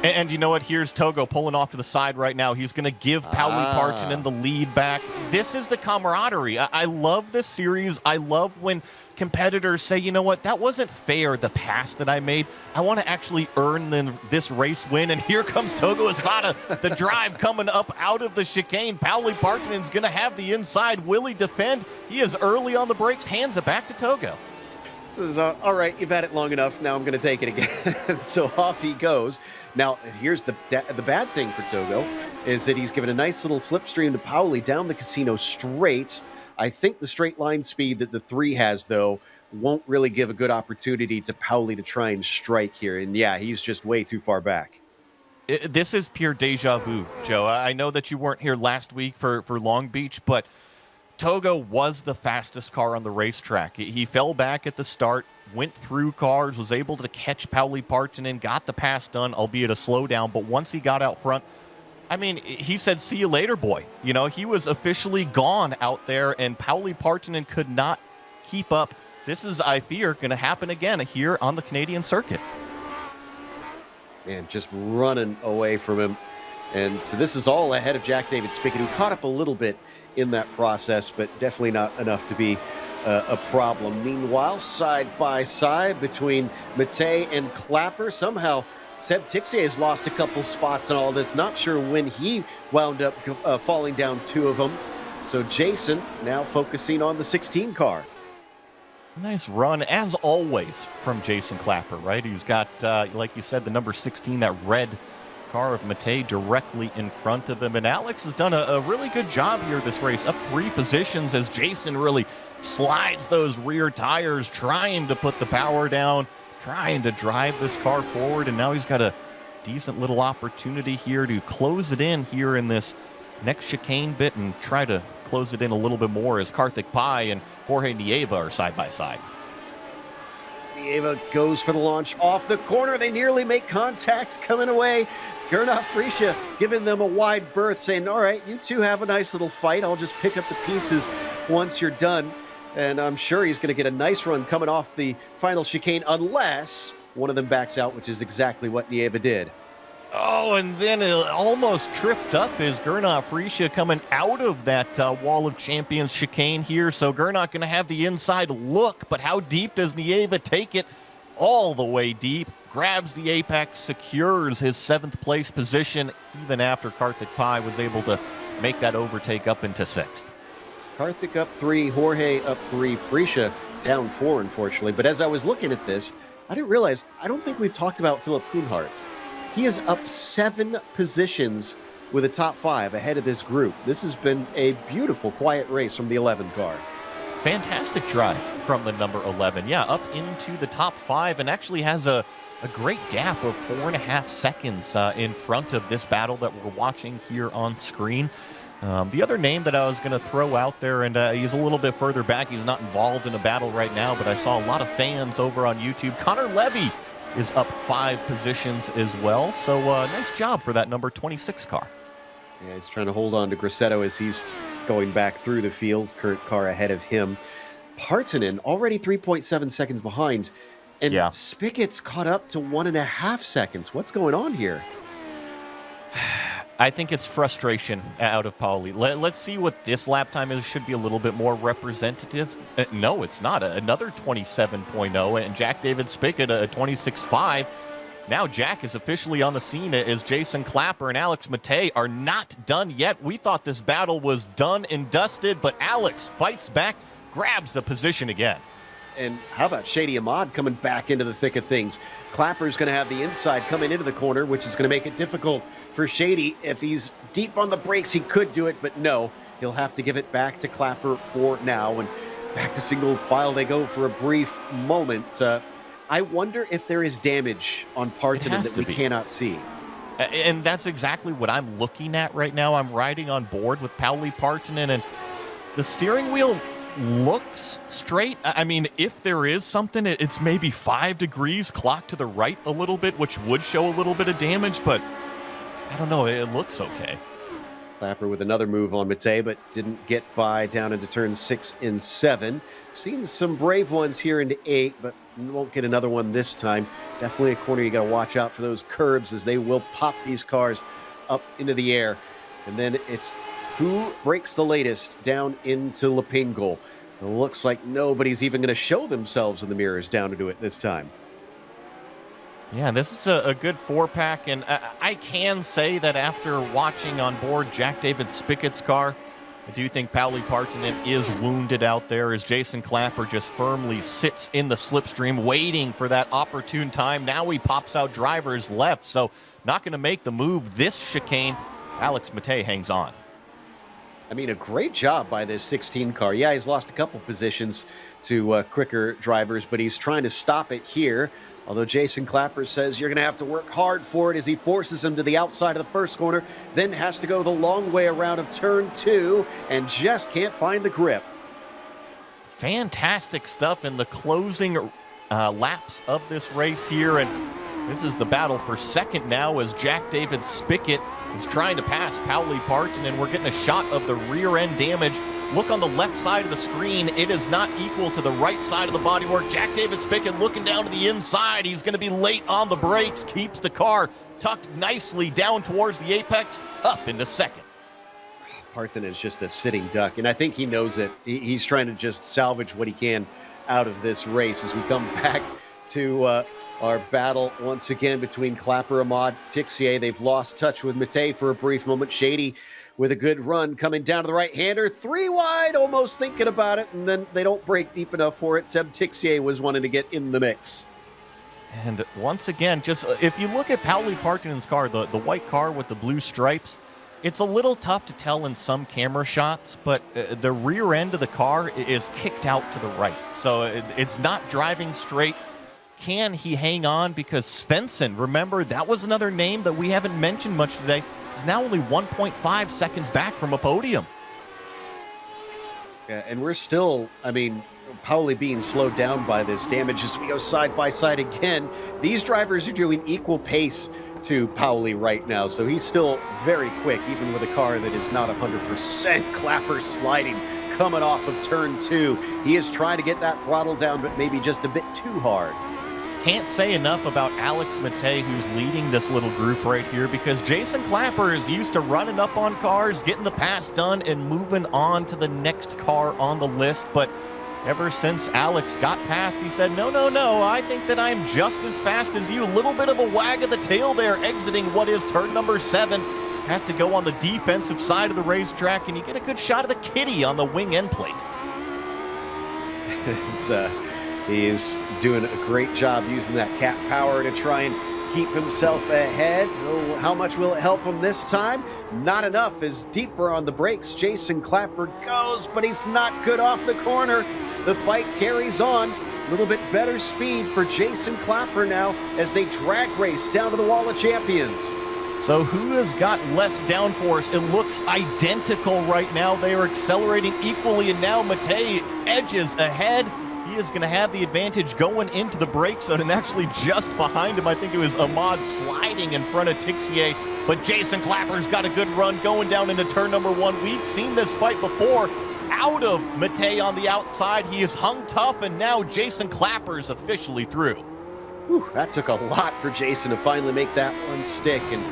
And you know what? Here's Togo pulling off to the side right now. He's going to give Pauli Partonen the lead back. This is the camaraderie. I love this series. I love when competitors say, you know what, that wasn't fair, the pass that I made. I want to actually earn this race win. And here comes Togo Hosada, the drive coming up out of the chicane. Pauli Partonen's going to have the inside. Will he defend? He is early on the brakes, hands it back to Togo. This is, all right, you've had it long enough. Now I'm going to take it again. So off he goes. Now, here's the bad thing for Togo, is that he's given a nice little slipstream to Pauli down the casino straight. I think the straight line speed that the 3 has, though, won't really give a good opportunity to Pauli to try and strike here. And yeah, he's just way too far back. This is pure deja vu, Joe. I know that you weren't here last week for Long Beach, but Togo was the fastest car on the racetrack. He fell back at the start, went through cars, was able to catch Pauli Partonen, got the pass done, albeit a slowdown. But once he got out front, I mean, he said, see you later, boy. You know, he was officially gone out there, and Pauli Partonen could not keep up. This is, I fear, going to happen again here on the Canadian circuit. And just running away from him. And so this is all ahead of Jack David Spickett, who caught up a little bit in that process, but definitely not enough to be a problem. Meanwhile, side by side between Matei and Clapper, somehow Seb Tixier has lost a couple spots in all this. Not sure when he wound up falling down 2 of them. So Jason now focusing on the 16 car. Nice run, as always, from Jason Clapper, right? He's got, like you said, the number 16, that red car of Matei directly in front of him. And Alex has done a really good job here this race, up 3 positions as Jason really slides those rear tires, trying to put the power down, trying to drive this car forward. And now he's got a decent little opportunity here to close it in here in this next chicane bit and try to close it in a little bit more as Karthik Pai and Jorge Nieva are side by side. Nieva goes for the launch off the corner. They nearly make contact coming away. Gernot Frisha giving them a wide berth, saying, all right, you two have a nice little fight. I'll just pick up the pieces once you're done. And I'm sure he's going to get a nice run coming off the final chicane, unless one of them backs out, which is exactly what Nieva did. Oh, and then it almost tripped up is Gernot Frische coming out of that Wall of Champions chicane here. So Gernot going to have the inside look, but how deep does Nieva take it? All the way deep, grabs the apex, secures his 7th place position, even after Karthik Pai was able to make that overtake up into 6th. Karthik up 3, Jorge up 3, Frische down 4, unfortunately. But as I was looking at this, I didn't realize, I don't think we've talked about Philipp Kuhnhardt. He is up 7 positions with a top 5 ahead of this group. This has been a beautiful, quiet race from the 11 car. Fantastic drive from the number 11. Yeah, up into the top 5 and actually has a great gap of 4.5 seconds in front of this battle that we're watching here on screen. The other name that I was going to throw out there, and he's a little bit further back. He's not involved in a battle right now, but I saw a lot of fans over on YouTube. Connor Levy is up 5 positions as well. So nice job for that number 26 car. Yeah, he's trying to hold on to Grassetto as he's going back through the field. Current car ahead of him. Partanen already 3.7 seconds behind. And yeah. Spickett's caught up to 1.5 seconds. What's going on here? I think it's frustration out of Pauli. Let's see what this lap time is. Should be a little bit more representative. No, it's not. Another 27.0, and Jack David Spickett a 26.5. Now Jack is officially on the scene as Jason Clapper and Alex Matei are not done yet. We thought this battle was done and dusted, but Alex fights back, grabs the position again. And how about Shady Ahmad coming back into the thick of things? Clapper's going to have the inside coming into the corner, which is going to make it difficult for Shady. If he's deep on the brakes, he could do it, but no. He'll have to give it back to Clapper for now. And back to single file they go for a brief moment. I wonder if there is damage on Partanen that we cannot see. And that's exactly what I'm looking at right now. I'm riding on board with Pauli Partanen, and the steering wheel looks straight. I mean, if there is something, it's maybe 5 degrees clocked to the right a little bit, which would show a little bit of damage, but I don't know. It looks okay. Clapper with another move on Matei, but didn't get by down into turns 6 and 7. Seen some brave ones here into 8, but won't get another one this time. Definitely a corner you got to watch out for those curbs, as they will pop these cars up into the air. And then it's who breaks the latest down into Lepingle. It looks like nobody's even going to show themselves in the mirrors down into it this time. Yeah, this is a good 4-pack, and I can say that after watching on board Jack David Spickett's car, I do think Pauli Partanen is wounded out there as Jason Clapper just firmly sits in the slipstream waiting for that opportune time. Now he pops out drivers left, so not going to make the move this chicane. Alex Matei hangs on. I mean, a great job by this 16 car. Yeah, he's lost a couple positions to quicker drivers, but he's trying to stop it here. Although Jason Clapper says you're going to have to work hard for it as he forces him to the outside of the first corner, then has to go the long way around of turn 2 and just can't find the grip. Fantastic stuff in the closing laps of this race here, and this is the battle for second now as Jack David Spickett is trying to pass Pauli Partanen, and we're getting a shot of the rear end damage. Look on the left side of the screen. It is not equal to the right side of the bodywork. Jack David Spickett looking down to the inside. He's going to be late on the brakes. Keeps the car tucked nicely down towards the apex, up into second. Partanen is just a sitting duck, and I think he knows it. He's trying to just salvage what he can out of this race as we come back to our battle once again between Clapper, Ahmad, Tixier. They've lost touch with Matei for a brief moment. Shady with a good run coming down to the right-hander. 3 wide, almost thinking about it, and then they don't break deep enough for it. Seb Tixier was wanting to get in the mix. And once again, just if you look at Pauli Partanen's car, the white car with the blue stripes, it's a little tough to tell in some camera shots, but the rear end of the car is kicked out to the right. So it's not driving straight. Can he hang on? Because Svensson, remember, that was another name that we haven't mentioned much today. He's now only 1.5 seconds back from a podium. Yeah, and we're still, I mean, Pauli being slowed down by this damage as we go side by side again. These drivers are doing equal pace to Pauli right now, so he's still very quick, even with a car that is not 100%. Clapper sliding, coming off of turn 2. He is trying to get that throttle down, but maybe just a bit too hard. Can't say enough about Alex Matei, who's leading this little group right here, because Jason Clapper is used to running up on cars, getting the pass done, and moving on to the next car on the list. But ever since Alex got past, he said, no, I think that I'm just as fast as you. A little bit of a wag of the tail there, exiting what is turn number 7. Has to go on the defensive side of the racetrack, and you get a good shot of the kitty on the wing end plate. He's doing a great job using that cat power to try and keep himself ahead. Oh, how much will it help him this time? Not enough, as deeper on the brakes Jason Clapper goes, but he's not good off the corner. The fight carries on. A little bit better speed for Jason Clapper now as they drag race down to the Wall of Champions. So who has got less downforce? It looks identical right now. They are accelerating equally, and now Matei edges ahead. He is going to have the advantage going into the brake zone, and actually just behind him, I think it was Ahmad sliding in front of Tixier. But Jason Clapper's got a good run going down into turn number 1. We've seen this fight before. Out of Matei on the outside. He is hung tough, and now Jason Clapper is officially through. Whew, that took a lot for Jason to finally make that one stick, and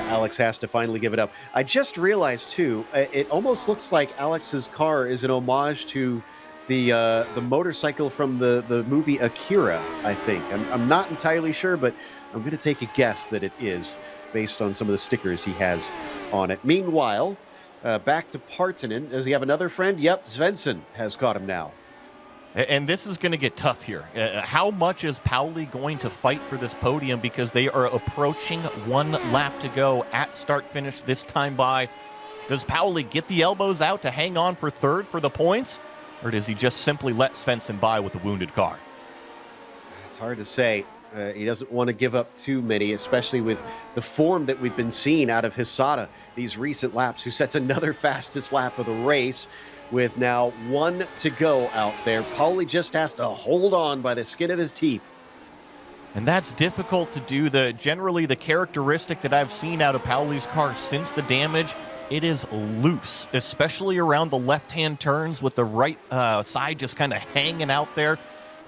Alex has to finally give it up. I just realized, too, it almost looks like Alex's car is an homage to the motorcycle from the movie Akira, I think. I'm not entirely sure, but I'm going to take a guess that it is, based on some of the stickers he has on it. Meanwhile, back to Partanen. Does he have another friend? Yep, Svensson has caught him now. And this is going to get tough here. How much is Pauli going to fight for this podium, because they are approaching 1 lap to go at start-finish this time by? Does Pauli get the elbows out to hang on for third for the points, or does he just simply let Svensson by with the wounded car? It's hard to say. He doesn't want to give up too many, especially with the form that we've been seeing out of Hisada these recent laps, who sets another fastest lap of the race. With now 1 to go out there, Pauli just has to hold on by the skin of his teeth. And that's difficult to do. Generally, the characteristic that I've seen out of Pauli's car since the damage, it is loose, especially around the left-hand turns with the right side just kind of hanging out there.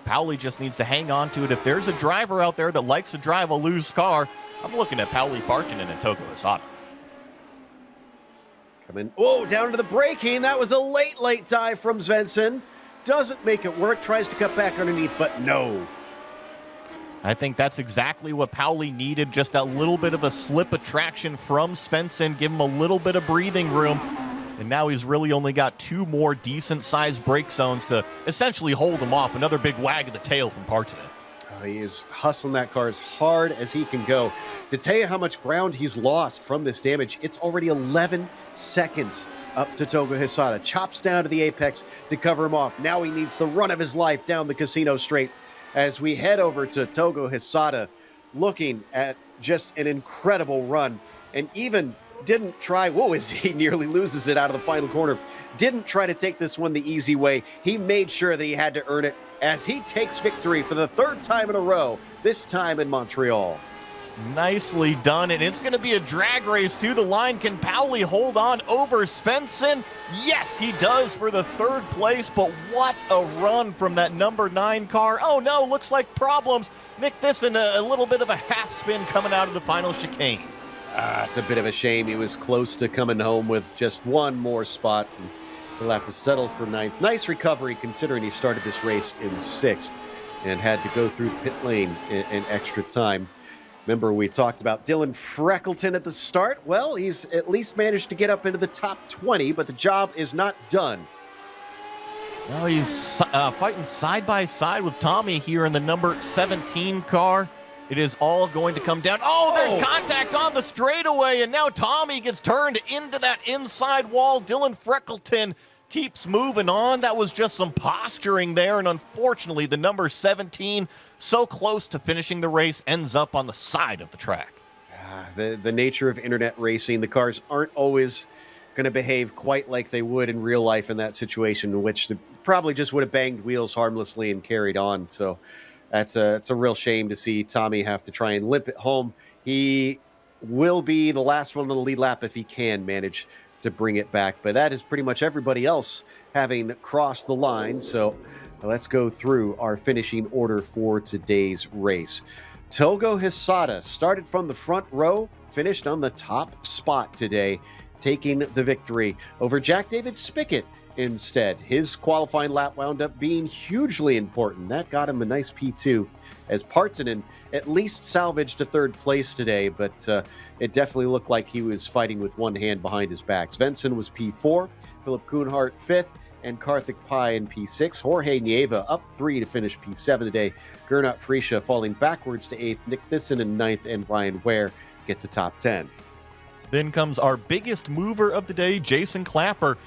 Pauli just needs to hang on to it. If there's a driver out there that likes to drive a loose car, I'm looking at Pauli Partanen and Togo Hisada. Coming, down to the braking. That was a late dive from Svensson. Doesn't make it work. Tries to cut back underneath, but no. I think that's exactly what Pauli needed. Just a little bit of a slip of traction from Svensson. Give him a little bit of breathing room. And now he's really only got 2 more decent-sized brake zones to essentially hold him off. Another big wag of the tail from Partanen. He is hustling that car as hard as he can go. To tell you how much ground he's lost from this damage, it's already 11 seconds up to Togo Hisada. Chops down to the apex to cover him off. Now he needs the run of his life down the casino straight as we head over to Togo Hisada, looking at just an incredible run, and even didn't try, as he nearly loses it out of the final corner. Didn't try to take this one the easy way. He made sure that he had to earn it as he takes victory for the 3rd time in a row, this time in Montreal. Nicely done, and it's going to be a drag race to the line. Can Pauli hold on over Svensson? Yes, he does for the 3rd place, but what a run from that number 9 car. Oh no, looks like problems. Nick Thyssen, a little bit of a half spin coming out of the final chicane. It's a bit of a shame. He was close to coming home with just 1 more spot. He'll have to settle for 9th. Nice recovery considering he started this race in 6th and had to go through pit lane in extra time. Remember, we talked about Dylan Freckleton at the start. Well, he's at least managed to get up into the top 20, but the job is not done. Now he's fighting side by side with Tommy here in the number 17 car. It is all going to come down. There's contact on the straightaway, and now Tommy gets turned into that inside wall. Dylan Freckleton keeps moving on. That was just some posturing there, and unfortunately, the number 17, so close to finishing the race, ends up on the side of the track. The nature of internet racing, the cars aren't always going to behave quite like they would in real life in that situation, in which they probably just would have banged wheels harmlessly and carried on. So it's a real shame to see Tommy have to try and limp it home. He will be the last one on the lead lap if he can manage to bring it back, but that is pretty much everybody else having crossed the line. So let's go through our finishing order for today's race. Togo Hisada started from the front row, finished on the top spot today, taking the victory over Jack David Spickett instead. His qualifying lap wound up being hugely important. That got him a nice P2, as Partanen at least salvaged a third place today, but it definitely looked like he was fighting with one hand behind his back. Svensson was P4, Philip Kuhnhart 5th, and Karthik Pai in P6. Jorge Nieva up 3 to finish P7 today. Gernot Frisha falling backwards to 8th. Nick Thyssen in 9th, and Ryan Ware gets a top 10. Then comes our biggest mover of the day, Jason Clapper,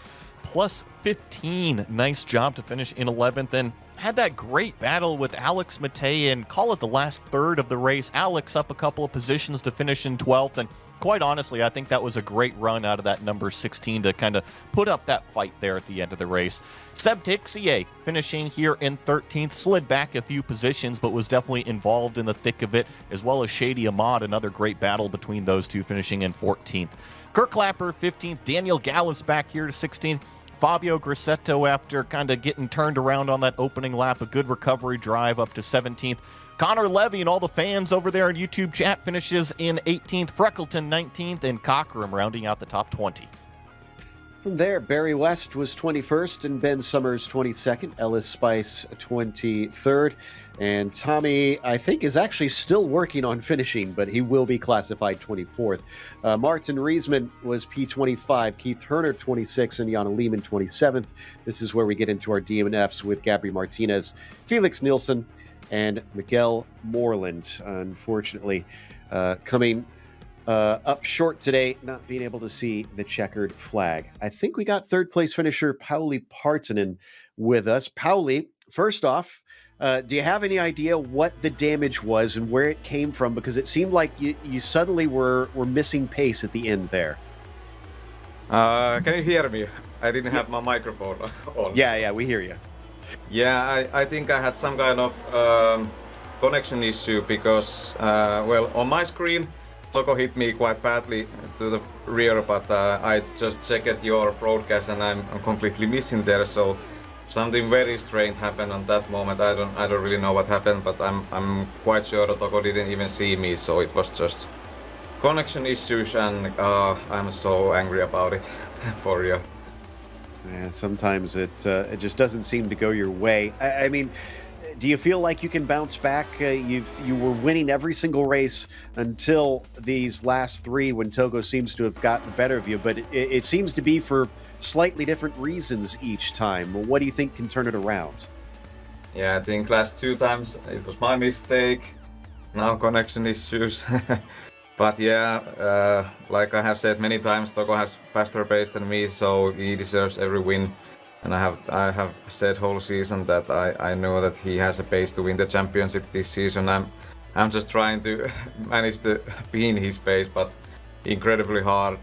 plus 15. Nice job to finish in 11th, and had that great battle with Alex Matei and call it the last third of the race. Alex up a couple of positions to finish in 12th, and quite honestly, I think that was a great run out of that number 16 to kind of put up that fight there at the end of the race. Seb Tixier finishing here in 13th, slid back a few positions, but was definitely involved in the thick of it, as well as Shady Ahmad, another great battle between those two, finishing in 14th. Kirk Clapper, 15th. Daniel Gallus back here to 16th. Fabio Grassetto, after kind of getting turned around on that opening lap, a good recovery drive up to 17th. Connor Levy and all the fans over there in YouTube chat finishes in 18th. Freckleton 19th, and Cockrum rounding out the top 20. From there, Barry West was 21st and Ben Summers 22nd, Ellis Spice 23rd, and Tommy, I think, is actually still working on finishing, but he will be classified 24th. Martin Riesman was P25, Keith Herner 26th, and Jana Lehman 27th. This is where we get into our DNFs with Gabri Martinez, Felix Nielsen, and Miguel Moreland, unfortunately, coming up short today, not being able to see the checkered flag. I think we got third place finisher Pauli Partanen with us. Pauli, first off, do you have any idea what the damage was and where it came from? Because it seemed like you suddenly were missing pace at the end there. Can you hear me? I didn't have my microphone on. Yeah, we hear you. Yeah, I think I had some kind of connection issue because, well, on my screen, Togo hit me quite badly to the rear, but I just checked your broadcast and I'm completely missing there. So something very strange happened on that moment. I don't really know what happened, but I'm quite sure that Togo didn't even see me. So it was just connection issues, and I'm so angry about it for real. Yeah, sometimes it just doesn't seem to go your way. I mean, do you feel like you can bounce back? You were winning every single race until these last three, when Togo seems to have gotten the better of you, but it seems to be for slightly different reasons each time. What do you think can turn it around? Yeah, I think last 2 times it was my mistake. Now connection issues. But yeah, like I have said many times, Togo has faster pace than me, so he deserves every win. And I have said whole season that I know that he has a pace to win the championship this season. I'm just trying to manage to be in his pace, but incredibly hard.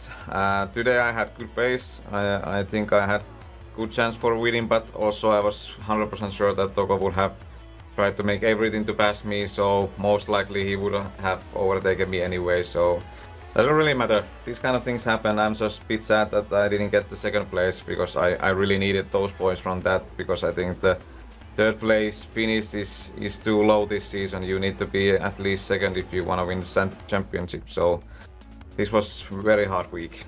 Today I had good pace. I think I had good chance for winning, but also I was 100% sure that Togo would have tried to make everything to pass me, so most likely he would have overtaken me anyway, so doesn't really matter. These kind of things happen. I'm just a bit sad that I didn't get the second place, because I really needed those points from that, because I think the third place finish is too low this season. You need to be at least second if you want to win the championship, so this was a very hard week.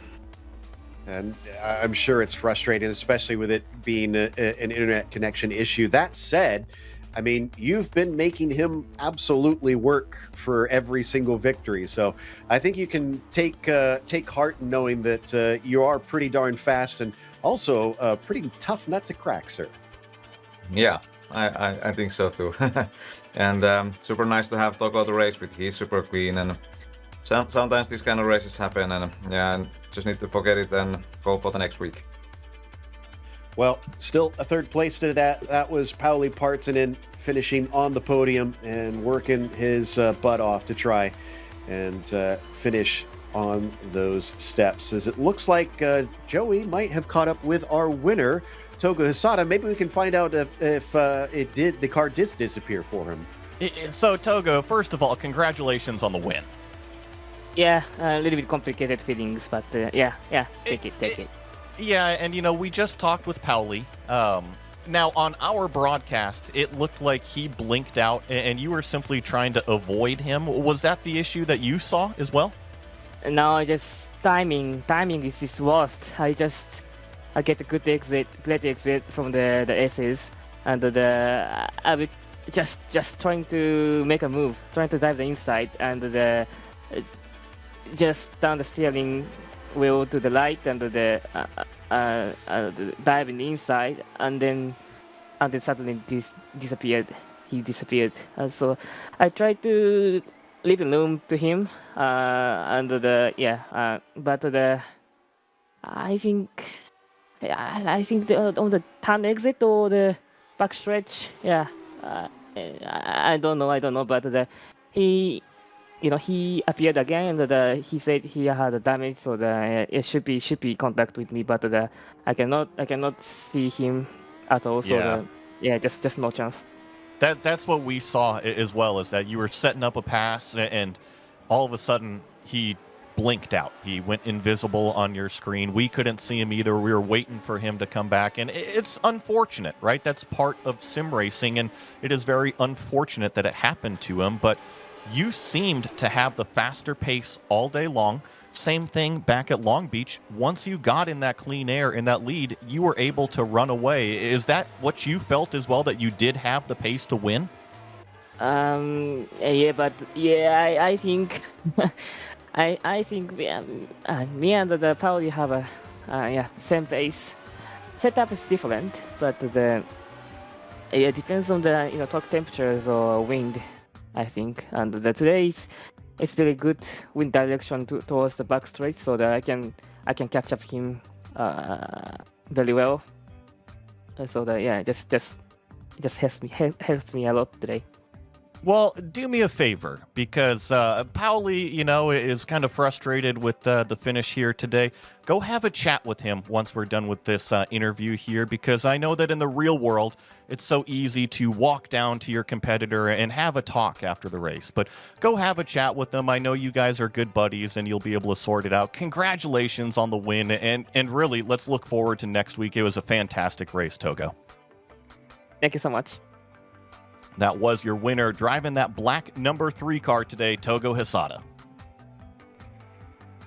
And I'm sure it's frustrating, especially with it being an internet connection issue. That said, I mean, you've been making him absolutely work for every single victory. So I think you can take heart in knowing that you are pretty darn fast and also a pretty tough nut to crack, sir. Yeah, I think so too. And super nice to have Togo to race with. He's super clean, and sometimes these kind of races happen, and yeah, just need to forget it and go for the next week. Well, still a third place to that. That was Pauli Partanen finishing on the podium and working his butt off to try and finish on those steps. As it looks like Joey might have caught up with our winner, Togo Hisada. Maybe we can find out if the car did disappear for him. So Togo, first of all, congratulations on the win. Yeah, a little bit complicated feelings, but yeah, take it. Yeah, and we just talked with Pauli. Now, on our broadcast, it looked like he blinked out, and you were simply trying to avoid him. Was that the issue that you saw as well? No, just timing. Timing is his worst. I get a great exit from the S's, and I would just trying to make a move, trying to dive the inside, and just down the steering wheel to the right, and dive in the inside, and then suddenly disappeared. He disappeared. So I tried to leave room to him, but I think on the turn exit or the backstretch, I don't know, but he appeared again, and he said he had a damage, so it should be contact with me, but I cannot see him at all. So just no chance. That's what we saw as well, is that you were setting up a pass, and all of a sudden he blinked out. He went invisible on your screen. We couldn't see him either. We were waiting for him to come back, and it's unfortunate, right? That's part of sim racing, and it is very unfortunate that it happened to him, but you seemed to have the faster pace all day long. Same thing back at Long Beach. Once you got in that clean air, in that lead, you were able to run away. Is that what you felt as well, that you did have the pace to win? I think I think me and the Pauli have a same pace. Setup is different, but it depends on the torque temperatures or wind, I think. And today it's very good wind direction towards the back straight, so that I can catch up him very well. So that it just helps me a lot today. Well, do me a favor, because Pauli, is kind of frustrated with the finish here today. Go have a chat with him once we're done with this interview here, because I know that in the real world, it's so easy to walk down to your competitor and have a talk after the race. But go have a chat with them. I know you guys are good buddies, and you'll be able to sort it out. Congratulations on the win, and really, let's look forward to next week. It was a fantastic race, Togo. Thank you so much. That was your winner, driving that black number 3 car today, Togo Hisada.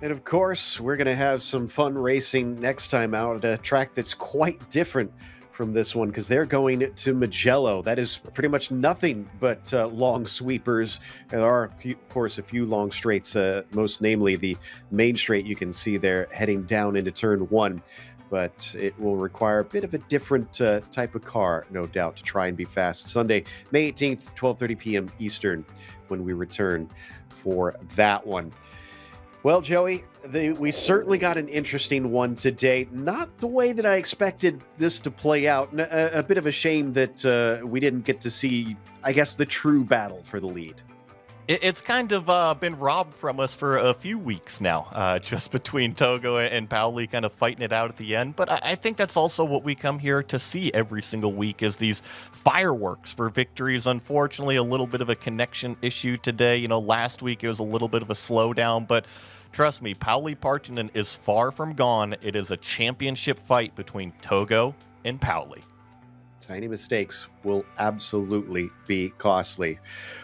And of course, we're going to have some fun racing next time out at a track that's quite different from this one, because they're going to Mugello. That is pretty much nothing but long sweepers. There are, of course, a few long straights, most namely the main straight you can see there heading down into turn 1. But it will require a bit of a different type of car, no doubt, to try and be fast. Sunday, May 18th, 12:30 p.m. Eastern, when we return for that one. Well, Joey, we certainly got an interesting one today. Not the way that I expected this to play out. A bit of a shame that we didn't get to see, I guess, the true battle for the lead. It's kind of been robbed from us for a few weeks now, just between Togo and Pauli kind of fighting it out at the end. But I think that's also what we come here to see every single week, is these fireworks for victories. Unfortunately, a little bit of a connection issue today. Last week it was a little bit of a slowdown, but trust me, Pauli Partunen is far from gone. It is a championship fight between Togo and Pauli. Tiny mistakes will absolutely be costly.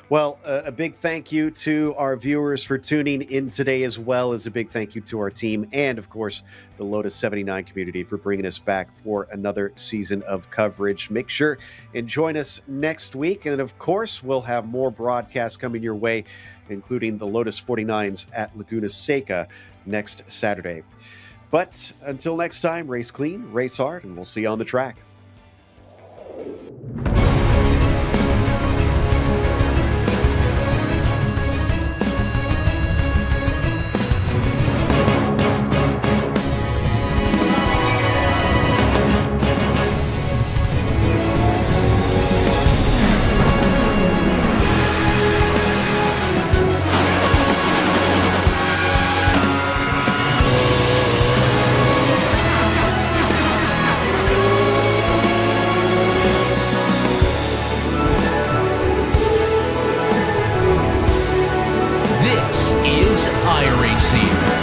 Well, a big thank you to our viewers for tuning in today, as well as a big thank you to our team and, of course, the Lotus 79 community for bringing us back for another season of coverage. Make sure and join us next week. And, of course, we'll have more broadcasts coming your way, including the Lotus 49s at Laguna Seca next Saturday. But until next time, race clean, race hard, and we'll see you on the track. This is iRacing.